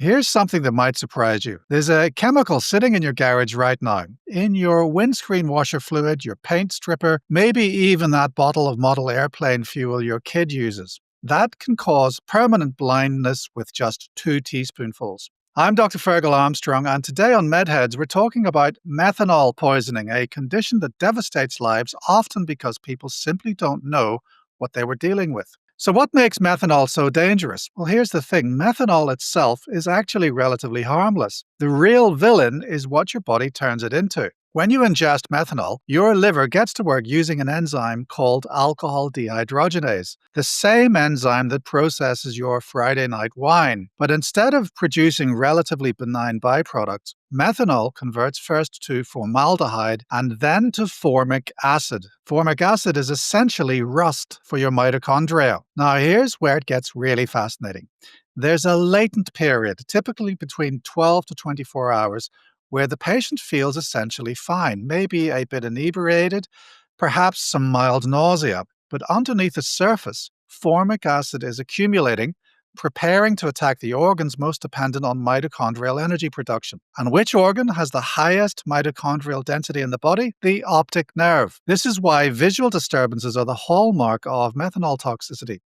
Here's something that might surprise you. There's a chemical sitting in your garage right now, in your windscreen washer fluid, your paint stripper, maybe even that bottle of model airplane fuel your kid uses. That can cause permanent blindness with just 2 teaspoonfuls. I'm Dr. Fergal Armstrong, and today on MedHeads, we're talking about methanol poisoning, a condition that devastates lives, often because people simply don't know what they were dealing with. So what makes methanol so dangerous? Well, here's the thing. Methanol itself is actually relatively harmless. The real villain is what your body turns it into. When you ingest methanol, your liver gets to work using an enzyme called alcohol dehydrogenase, the same enzyme that processes your Friday night wine. But instead of producing relatively benign byproducts, methanol converts first to formaldehyde and then to formic acid. Formic acid is essentially rust for your mitochondria. Now, here's where it gets really fascinating. There's a latent period, typically between 12 to 24 hours, where the patient feels essentially fine, maybe a bit inebriated, perhaps some mild nausea. But underneath the surface, formic acid is accumulating, preparing to attack the organs most dependent on mitochondrial energy production. And which organ has the highest mitochondrial density in the body? The optic nerve. This is why visual disturbances are the hallmark of methanol toxicity.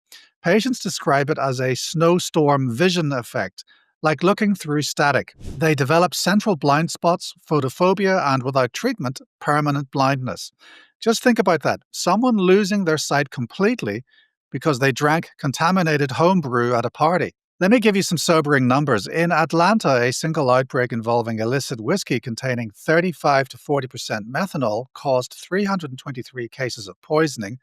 Patients describe it as a snowstorm vision effect, like looking through static. They develop central blind spots, photophobia, and without treatment, permanent blindness. Just think about that. Someone losing their sight completely because they drank contaminated homebrew at a party. Let me give you some sobering numbers. In Atlanta, a single outbreak involving illicit whiskey containing 35 to 40% methanol caused 323 cases of poisoning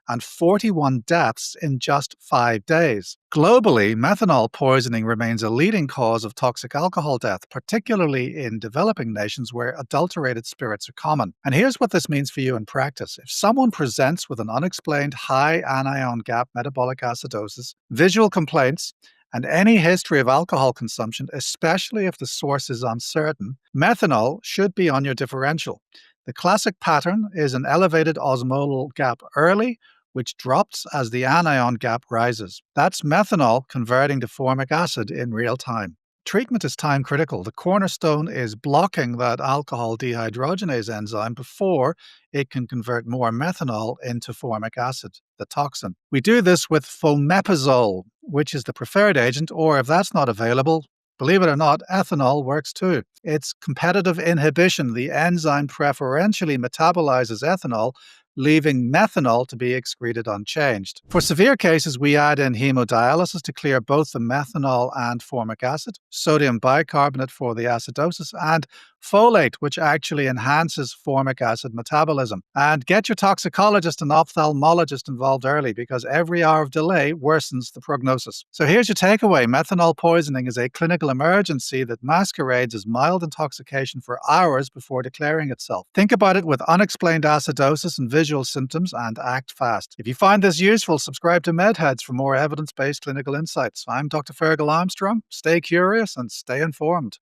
and 41 deaths in just 5 days. Globally, methanol poisoning remains a leading cause of toxic alcohol death, particularly in developing nations where adulterated spirits are common. And here's what this means for you in practice. If someone presents with an unexplained high anion gap metabolic acidosis, visual complaints, and any history of alcohol consumption, especially if the source is uncertain, methanol should be on your differential. The classic pattern is an elevated osmolar gap early, which drops as the anion gap rises. That's methanol converting to formic acid in real time. Treatment is time critical. The cornerstone is blocking that alcohol dehydrogenase enzyme before it can convert more methanol into formic acid, the toxin. We do this with fomepizole, which is the preferred agent, or if that's not available, believe it or not, ethanol works too. It's competitive inhibition. The enzyme preferentially metabolizes ethanol, leaving methanol to be excreted unchanged. For severe cases, we add in hemodialysis to clear both the methanol and formic acid, sodium bicarbonate for the acidosis, and folate, which actually enhances formic acid metabolism. And get your toxicologist and ophthalmologist involved early, because every hour of delay worsens the prognosis. So here's your takeaway. Methanol poisoning is a clinical emergency that masquerades as mild intoxication for hours before declaring itself. Think about it with unexplained acidosis and visual symptoms and act fast. If you find this useful, subscribe to MedHeads for more evidence-based clinical insights. I'm Dr. Fergal Armstrong. Stay curious and stay informed.